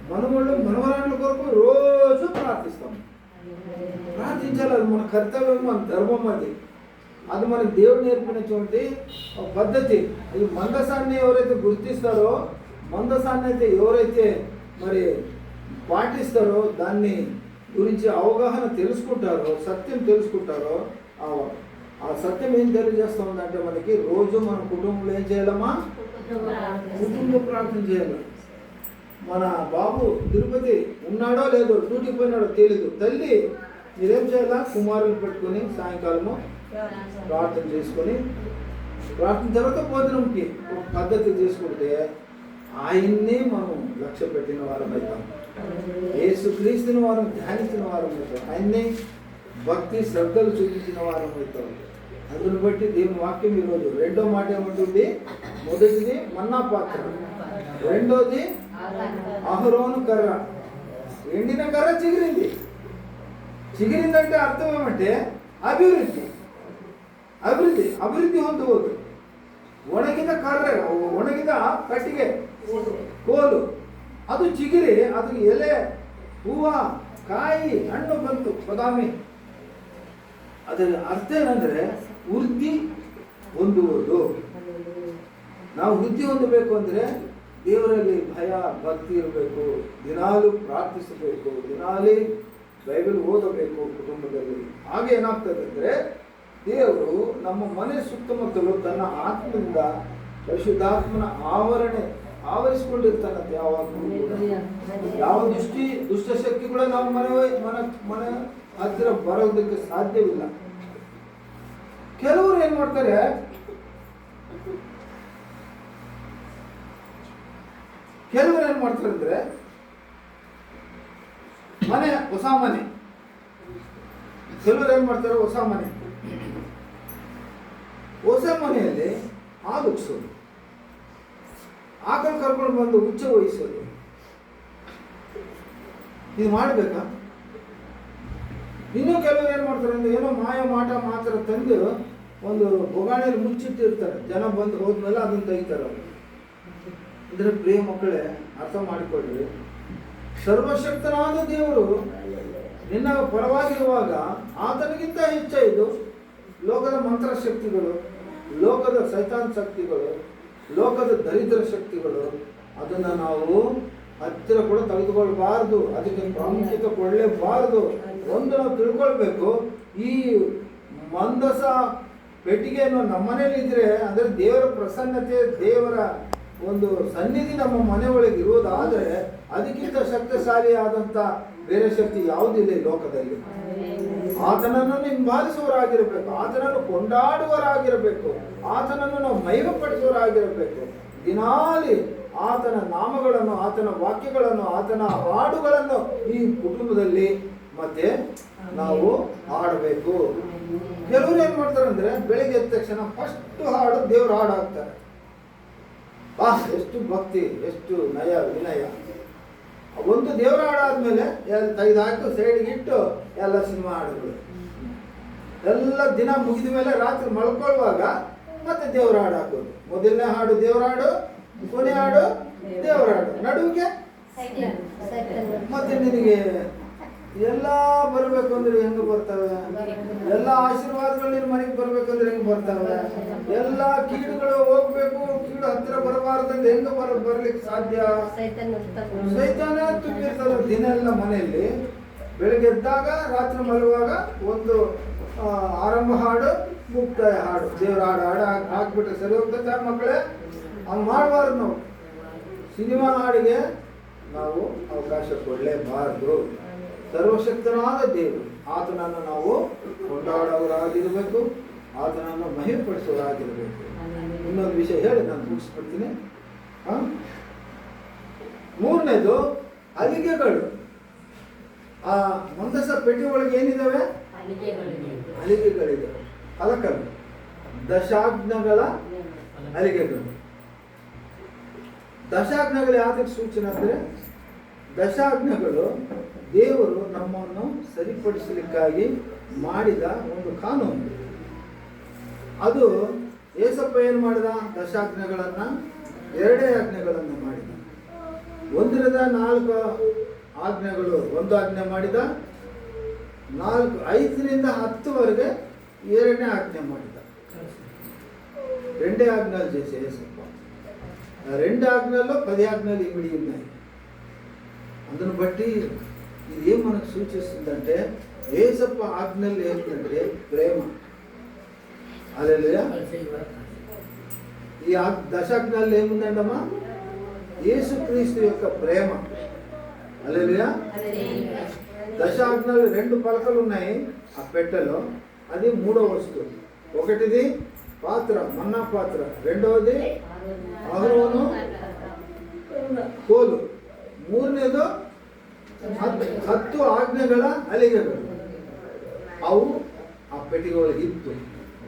మనవరాళ్ళ కొరకు రోజు ప్రార్థిస్తాం. ప్రార్థించాలి. అది మన కర్తవ్యం, మన ధర్మం. అది మనకి దేవుడు నేర్పినటువంటి ఒక పద్ధతి. ఈ మందసాన్ని ఎవరైతే గుర్తిస్తారో, మందసాన్ని అయితే ఎవరైతే మరి పాటిస్తారో, దాన్ని గురించి అవగాహన తెలుసుకుంటారో, సత్యం తెలుసుకుంటారో, ఆ సత్యం ఏం తెలియజేస్తూ ఉందంటే మనకి రోజు మన కుటుంబంలో ఏం చేయాలమ్మా? కుటుంబ ప్రార్థన చేయాలి. మన బాబు తిరుపతి ఉన్నాడో లేదో, డ్యూటీకి పోయినాడో తెలీదు. తల్లి మీరేం చేయాలా? కుమారులు పెట్టుకొని సాయంకాలము ప్రార్థన చేసుకొని, ప్రార్థన తర్వాత భోజనంకి ఒక పద్ధతి చేసుకుంటే ఆయన్ని మనం లక్ష్య పెట్టిన వారం అవుతాం. యేసుక్రీస్తుని వారం ధ్యానించిన వారం అవుతాం. ఆయన్ని భక్తి శ్రద్ధలు చూపించిన వారం అవుతాం. అందుని బట్టి దేవుని వాక్యం ఈరోజు రెండో మాట ఏమంటుంది? మొదటిది మన్నా పాత్ర, రెండోది అహరోను కర్ర. ఎండిన కర్ర చిగిరిందంటే అర్థం ఏమంటే అభివృద్ధి ಹೊಂದುವುದು. ಒಣಗಿದ ಕರ್ರೆ, ಒಣಗಿದ ಕಟ್ಟಿಗೆ ಕೋಲು ಅದು ಚಿಗಿರಿ, ಅದು ಎಲೆ, ಹೂವ, ಕಾಯಿ, ಹಣ್ಣು ಬಂತು, ಬಾದಾಮಿ. ಅದರ ಅರ್ಥ ಏನಂದ್ರೆ ವೃದ್ಧಿ ಹೊಂದುವುದು. ನಾವು ವೃದ್ಧಿ ಹೊಂದಬೇಕು ಅಂದರೆ ದೇವರಲ್ಲಿ ಭಯ ಭಕ್ತಿ ಇರಬೇಕು, ದಿನಾಲು ಪ್ರಾರ್ಥಿಸಬೇಕು, ದಿನಾಲಿ ಬೈಬಲ್ ಓದಬೇಕು ಕುಟುಂಬದಲ್ಲಿ. ಹಾಗೆ ಏನಾಗ್ತದೆ ಅಂದರೆ ದೇವರು ನಮ್ಮ ಮನೆ ಸುತ್ತಮುತ್ತಲು ತನ್ನ ಆತ್ಮದಿಂದ ಪರಿಶುದ್ಧಾತ್ಮನ ಆವರಿಸಿಕೊಂಡಿರ್ತಾನಂತೆ. ಯಾವ ದುಷ್ಟಶಕ್ತಿ ಕೂಡ ನಾವು ಮನೆ ಹತ್ತಿರ ಬರೋದಕ್ಕೆ ಸಾಧ್ಯವಿಲ್ಲ. ಕೆಲವರು ಏನ್ ಮಾಡ್ತಾರೆ, ಅಂದ್ರೆ ಹೊಸ ಮನೆ, ಕೆಲವರು ಏನ್ ಮಾಡ್ತಾರೆ, ಹೊಸ ಮನೆಯಲ್ಲಿ ಹಾಲು ಉಕ್ಸೋದು, ಆಕಳು ಕರ್ಕೊಂಡು ಬಂದು ಉಚ್ಚ ವಹಿಸೋದು, ಇದು ಮಾಡಬೇಕಾ? ಇನ್ನೂ ಕೆಲವರು ಏನು ಮಾಡ್ತಾರೆ ಅಂದ್ರೆ ಏನೋ ಮಾಟ ಮಾತ್ರ ತಂದು ಒಂದು ಬೊಗಾಣಿಯಲ್ಲಿ ಮುಚ್ಚಿಟ್ಟಿರ್ತಾರೆ. ಜನ ಬಂದು ಹೋದ್ಮೇಲೆ ಅದನ್ನು ತೆಗಿತಾರೆ ಅವರು. ಅಂದರೆ ಪ್ರಿಯ ಮಕ್ಕಳೇ, ಅರ್ಥ ಮಾಡಿಕೊಳ್ಳ್ರಿ, ಸರ್ವಶಕ್ತನಾದ ದೇವರು ನಿನ್ನ ಪರವಾಗಿರುವಾಗ ಆತನಿಗಿಂತ ಹೆಚ್ಚು ಇದು ಲೋಕದ ಮಂತ್ರಶಕ್ತಿಗಳು, ಲೋಕದ ಸೈತಾನ್ ಶಕ್ತಿಗಳು, ಲೋಕದ ದರಿದ್ರ ಶಕ್ತಿಗಳು, ಅದನ್ನು ನಾವು ಹತ್ತಿರ ಕೂಡ ತೆಗೆದುಕೊಳ್ಬಾರ್ದು, ಅದಕ್ಕೆ ಪ್ರಾಮುಖ್ಯತೆ ಕೊಡಲೇಬಾರ್ದು. ಒಂದು ನಾವು ತಿಳ್ಕೊಳ್ಬೇಕು, ಈ ಮಂದಸ ಪೆಟ್ಟಿಗೆಯನ್ನು ನಮ್ಮ ಮನೇಲಿ ಇದ್ರೆ ಅಂದರೆ ದೇವರ ಪ್ರಸನ್ನತೆ, ದೇವರ ಒಂದು ಸನ್ನಿಧಿ ನಮ್ಮ ಮನೆ ಒಳಗೆ ಇರುವುದಾದರೆ ಅದಕ್ಕಿಂತ ಶಕ್ತಿಶಾಲಿಯಾದಂಥ ಬೇರೆ ಶಕ್ತಿ ಯಾವುದಿಲ್ಲ ಈ ಲೋಕದಲ್ಲಿ. ಆತನನ್ನು ಹಿಂಬಾಲಿಸುವವರಾಗಿರಬೇಕು, ಆತನನ್ನು ಕೊಂಡಾಡುವವರಾಗಿರಬೇಕು, ಆತನನ್ನು ನಾವು ಮಹಿಮೆಪಡಿಸುವವರಾಗಿರಬೇಕು. ದಿನಾಲಿ ಆತನ ನಾಮಗಳನ್ನು, ಆತನ ವಾಕ್ಯಗಳನ್ನು, ಆತನ ಹಾಡುಗಳನ್ನು ಈ ಕುಟುಂಬದಲ್ಲಿ ಮತ್ತೆ ನಾವು ಹಾಡಬೇಕು. ಕೆಲವರು ಏನ್ ಮಾಡ್ತಾರೆ ಅಂದ್ರೆ ಬೆಳಿಗ್ಗೆ ಎದ್ದ ತಕ್ಷಣ ಫಸ್ಟ್ ಹಾಡು ದೇವ್ರ ಹಾಡು ಹಾಕ್ತಾರೆ. ಎಷ್ಟು ಭಕ್ತಿ, ಎಷ್ಟು ನಯ ವಿನಯ. ಒಂದು ದೇವರ ಹಾಡಾದ್ಮೇಲೆ ಎಲ್ಲ ತೆಗೆದುಹಾಕಿ ಸೈಡ್ಗೆ ಇಟ್ಟು ಎಲ್ಲ ಸಿನಿಮಾ ಹಾಡುಗಳು ಎಲ್ಲ ದಿನ ಮುಗಿದ ಮೇಲೆ ರಾತ್ರಿ ಮಲ್ಕೊಳ್ಳುವಾಗ ಮತ್ತೆ ದೇವರ ಹಾಡು ಹಾಕೋದು. ಮೊದಲನೇ ಹಾಡು ದೇವರ ಹಾಡು, ಕೊನೆ ಹಾಡು ದೇವರ ಹಾಡು, ನಡುವಿಗೆ ಮತ್ತೆ ನಿನಗೆ ಎಲ್ಲ ಬರಬೇಕು ಅಂದ್ರೆ ಹೆಂಗ ಬರ್ತವೆ? ಎಲ್ಲ ಆಶೀರ್ವಾದಗಳು ನಿನ್ನ ಮನೆಗೆ ಬರ್ಬೇಕಂದ್ರೆ ಹೆಂಗ್ ಬರ್ತವೆ? ಎಲ್ಲ ಕೀಡುಗಳು ಹೋಗ್ಬೇಕು, ಕೀಡು ಹತ್ತಿರ ಬರಬಾರ್ದಂದ್ರೆ ಹೆಂಗ ಬರ್ಲಿಕ್ಕೆ ಸಾಧ್ಯ? ಸೈತಾನ ತುಂಬಿರ್ತದೆ ದಿನ ಎಲ್ಲ ಮನೆಯಲ್ಲಿ. ಬೆಳಗ್ಗೆ ಎದ್ದಾಗ ರಾತ್ರಿ ಮಲಗುವಾಗ ಒಂದು ಆರಂಭ ಹಾಡು, ಮುಕ್ತಾಯ ಹಾಡು, ದೇವರ ಹಾಡು ಹಾಕ್ಬಿಟ್ರೆ ಸರಿ ಹೋಗ್ತದೆ ಮಕ್ಕಳೇ. ಹಂಗೆ ಮಾಡಬಾರ್ದು. ನಾವು ಸಿನಿಮಾ ಹಾಡಿಗೆ ನಾವು ಅವಕಾಶ ಕೊಡಲೇಬಾರ್ದು. ಸರ್ವಶಕ್ತನಾದ ದೇವರು, ಆತನನ್ನು ನಾವು ಕೊಂಡಾಡೋರಾಗಿರಬೇಕು, ಆತನನ್ನು ಮಹಿಮೆಪಡಿಸೋರಾಗಿರಬೇಕು. ಇನ್ನೊಂದು ವಿಷಯ ಹೇಳಿ ನಾನು ಮುಗಿಸ್ಬಿಡ್ತೀನಿ. ಮೂರನೇದು ಹಲಿಗೆಗಳು. ಆ ಮಂದಸ ಪೆಟ್ಟಿ ಒಳಗೆ ಏನಿದಾವೆ? ಹಲಿಗೆಗಳಿವೆ, ಫಲಕಗಳು, ದಶಾಜ್ಞಗಳ ಹಲಿಗೆಗಳು. ದಶಾಜ್ಞೆಗಳು ಯಾವುದಕ್ಕೆ ಸೂಚನೆ ಅಂದರೆ, ದಶಾಜ್ಞೆಗಳು ದೇವರು ನಮ್ಮನ್ನು ಸರಿಪಡಿಸಲಿಕ್ಕಾಗಿ ಮಾಡಿದ ಒಂದು ಕಾನೂನು. ಅದು ಏಸಪ್ಪ ಏನು ಮಾಡಿದ? ದಶಾಜ್ಞೆಗಳನ್ನು, 2 ಆಜ್ಞೆಗಳನ್ನು ಮಾಡಿದ. 1ರಿಂದ 4 ಆಜ್ಞೆಗಳು, 1 ಆಜ್ಞೆ ಮಾಡಿದ. 5ರಿಂದ 10ವರೆಗೆ 2ನೇ ಆಜ್ಞೆ ಮಾಡಿದ. 2 ఆజ్ఞలు చేసే ఏసప్ప. 2 ఆజ్ఞల్లో 10 ఆజ్ఞలు ఇమిడి ఉన్నాయి. అందును బట్టి ఇది ఏం మనకు సూచిస్తుందంటే ఏసప్ప ఆజ్ఞలు ఏంటంటే ప్రేమ. హల్లెలూయా. ఈ దశాజ్ఞల్లో ఏముందండమ్మా? యేసుక్రీస్తు యొక్క ప్రేమ. హల్లెలూయా. దశాజ్ఞలు 2 పలకలు ఉన్నాయి ఆ పెట్టెలో. అది 3వ వస్తువు. ఒకటిది పాత్ర, మన్నా పాత్ర. 2వది అహరోను కోలు. 3ನೇದು 10 ಆಜ್ಞೆಗಳ ಹಲಿಗೆಗಳು. ಅವು ಆ ಪೆಟ್ಟಿಗೆ ಒಳಗೆ ಇತ್ತು.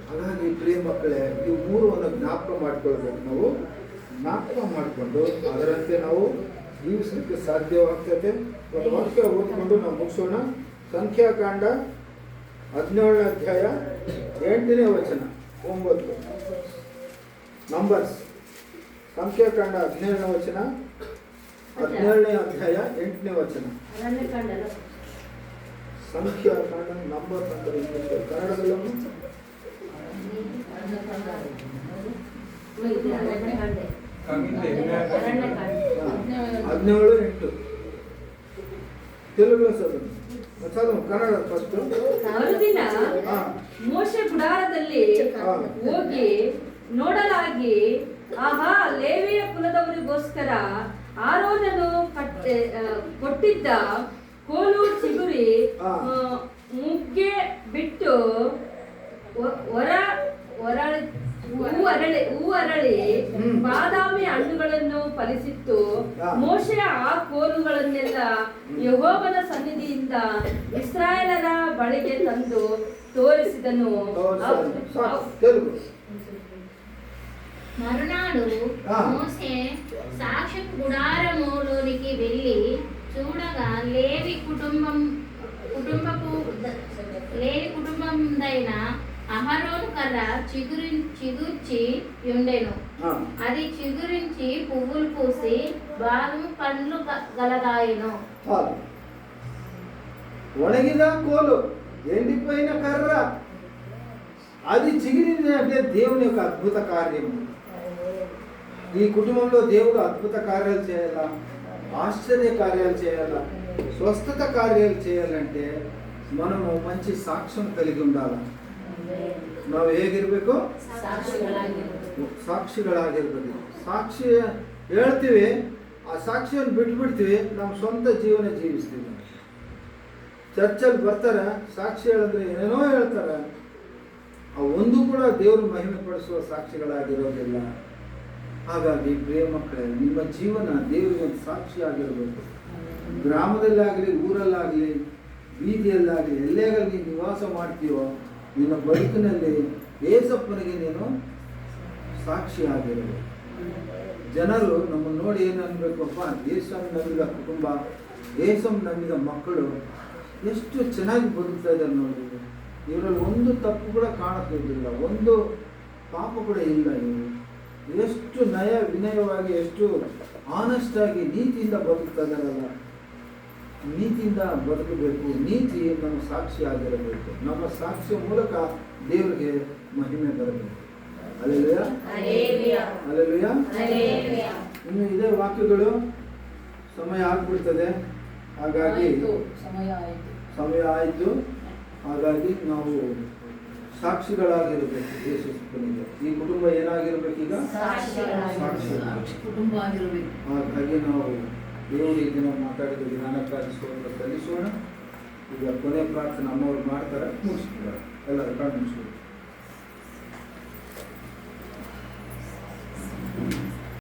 ಹಾಗಾಗಿ ಪ್ರಿಯ ಮಕ್ಕಳೇ, ಈ 3 ಜ್ಞಾಪಕ ಮಾಡ್ಕೊಳ್ಬೇಕು. ನಾವು ಜ್ಞಾಪಕ ಮಾಡಿಕೊಂಡು ಅದರಂತೆ ನಾವು ಜೀವಿಸಲಿಕ್ಕೆ ಸಾಧ್ಯವಾಗ್ತದೆ. ಒಂದು ವಾಕ್ಯ ಓದಿಕೊಂಡು ನಾವು ಮುಗಿಸೋಣ. ಸಂಖ್ಯಾಕಾಂಡ 17ನೇ ಅಧ್ಯಾಯ 8ನೇ ವಚನ 9. ನಂಬರ್ಸ್, ಸಂಖ್ಯಾಕಾಂಡ 17ನೇ ವಚನ, 17ನೇ ಅಧ್ಯಾಯ 8ನೇ ವಚನ. ಸಂಖ್ಯಾಕಾಂಡ ನಂಬರ್ಸ್ ಅಂತಾರೆ ಇಂಗ್ಲಿಷ್, ಕನ್ನಡದಲ್ಲೂ 17:8 తెలుగులో చదువు. కన్నಡ ఫస్ట్. ಮರುದಿನ ಮೋಶೆ ಗುಡಾರದಲ್ಲಿ ಹೋಗಿ ನೋಡಲಾಗಿ, ಆಹಾ, ಲೇವಿಯ ಕುಲದವರಿಗೋಸ್ಕರ ಆರೋನನು ಕೊಟ್ಟಿದ್ದ ಕೋಲು ಚಿಗುರಿ ಮುಗ್ಗೆ ಬಿಟ್ಟು ಹೂ ಅರಳಿ ಬಾದಾಮಿ ಹಣ್ಣುಗಳನ್ನು ಫಲಿಸಿತ್ತು. ಮೋಶೆ ಆ ಕೋಲುಗಳನ್ನೆಲ್ಲ ಯೆಹೋವನ ಸನ್ನಿಧಿಯಿಂದ ಇಸ್ರಾಯೇಲರ ಬಳಿಗೆ ತಂದು ತೋರಿಸಿದನು. మరునాడు మోసే సాక్ష్య గుడారములోనికి వెళ్ళి చూడగా లేవి కుటుంబందైన అహరోను కర్ర చిగుర్చి ఉండెను. అది చిగురించి పువ్వులు పూసి బాదము పండ్లు గలగాయెను. ಒಣಗಿದ ಕೋಲು, ಎಂಡಿపోయిన కర్ర, అది చిగిరింది అంటే దేవుని యొక్క అద్భుత కార్యం. ఈ కుటుంబంలో దేవుడు అద్భుత కార్యాలు చేయాలా, ఆశ్చర్య కార్యాలు చేయాలా, స్వస్థత కార్యాలు చేయాలంటే మనము మంచి ಸಾಕ್ಷ್ಯ కలిగి ఉండాలి. ನಾವು ಹೇಗಿರ್ಬೇಕು? ಸಾಕ್ಷಿಗಳಾಗಿರ್ಬೇಕು. ಸಾಕ್ಷಿ ಹೇಳ್ತೀವಿ, ಆ ಸಾಕ್ಷಿಯನ್ನು ಬಿಟ್ಬಿಡ್ತೀವಿ, ನಮ್ಮ ಸ್ವಂತ ಜೀವನ ಜೀವಿಸ್ತೀವಿ. ಚರ್ಚಲ್ಲಿ ಬರ್ತಾರೆ, ಸಾಕ್ಷಿ ಹೇಳಿದ್ರೆ ಏನೇನೋ ಹೇಳ್ತಾರೆ, ಆ ಒಂದು ಕೂಡ ದೇವರು ಮಹಿಮೆ ಪಡಿಸುವ ಸಾಕ್ಷಿಗಳಾಗಿರೋದಿಲ್ಲ. ಹಾಗಾಗಿ ಪ್ರಿಯ ಮಕ್ಕಳೇ, ನಿಮ್ಮ ಜೀವನ ದೇವರಿಗೆ ಒಂದು ಸಾಕ್ಷಿಯಾಗಿರಬೇಕು. ಗ್ರಾಮದಲ್ಲಾಗಲಿ, ಊರಲ್ಲಾಗಲಿ, ಬೀದಿಯಲ್ಲಾಗಲಿ, ಎಲ್ಲೇಗಾಗಲಿ ನೀನು ನಿವಾಸ ಮಾಡ್ತೀವೋ ನಿನ್ನ ಬದುಕಿನಲ್ಲಿ ಏಸಪ್ಪನಿಗೆ ನೀನು ಸಾಕ್ಷಿಯಾಗಿರಬೇಕು. ಜನರು ನಮ್ಮನ್ನು ನೋಡಿ ಏನು ಅನ್ಬೇಕಪ್ಪ, ಏಸನ್ನು ನಂಬಿದ ಕುಟುಂಬ, ಏಸನ್ನು ನಂಬಿದ ಮಕ್ಕಳು ಎಷ್ಟು ಚೆನ್ನಾಗಿ ಬದುಕ್ತಾ ಇದ್ದಾರೆ ನೋಡಿ. ಇವರಲ್ಲಿ ಒಂದು ತಪ್ಪು ಕೂಡ ಕಾಣುತ್ತಿದ್ದಿಲ್ಲ, ಒಂದು ಪಾಪ ಕೂಡ ಇಲ್ಲ. ಇವರು ಎಷ್ಟು ನಯ ವಿನಯವಾಗಿ, ಎಷ್ಟು ಆನೆಸ್ಟ್ ಆಗಿ ನೀತಿಯಿಂದ ಬದುಕ್ತಾ ಇದ್ದಾರಲ್ಲ. ನೀತಿಯಿಂದ ಬದುಕಬೇಕು. ನೀತಿ ನಮ್ಮ ಸಾಕ್ಷಿ ಆಗಿರಬೇಕು. ನಮ್ಮ ಸಾಕ್ಷಿಯ ಮೂಲಕ ದೇವರಿಗೆ ಮಹಿಮೆ ಬರಬೇಕು. Hallelujah, hallelujah. ಇನ್ನು ಇದೇ ವಾಕ್ಯಗಳು ಸಮಯ ಆಗ್ಬಿಡ್ತದೆ. ಹಾಗಾಗಿ ಸಮಯ ಆಯಿತು. ಹಾಗಾಗಿ ನಾವು ಸಾಕ್ಷಿಗಳಾಗಿರಬೇಕು ಯೇಸುವಿಗೆ. ಈ ಕುಟುಂಬ ಏನಾಗಿರ್ಬೇಕು? ಈಗ ಸಾಕ್ಷಿ ಕುಟುಂಬ ಆಗಿರಬೇಕು. ಹಾಗಾಗಿ ನಾವು ದೇವರು ಈ ದಿನ ಮಾತಾಡಿದ ಜ್ಞಾನಕ್ಕಾಗಿ ಸಲ್ಲಿಸೋಣ. ಈಗ ಕೊನೆ ಪ್ರಾರ್ಥನೆ ಅಮ್ಮವ್ರು ಮಾಡ್ತಾರೆ, ಮುಗಿಸ್ತಾರೆ. ಎಲ್ಲರೂ ಕಣ್ಣು ಮುಗಿಸ್ಬೇಕು.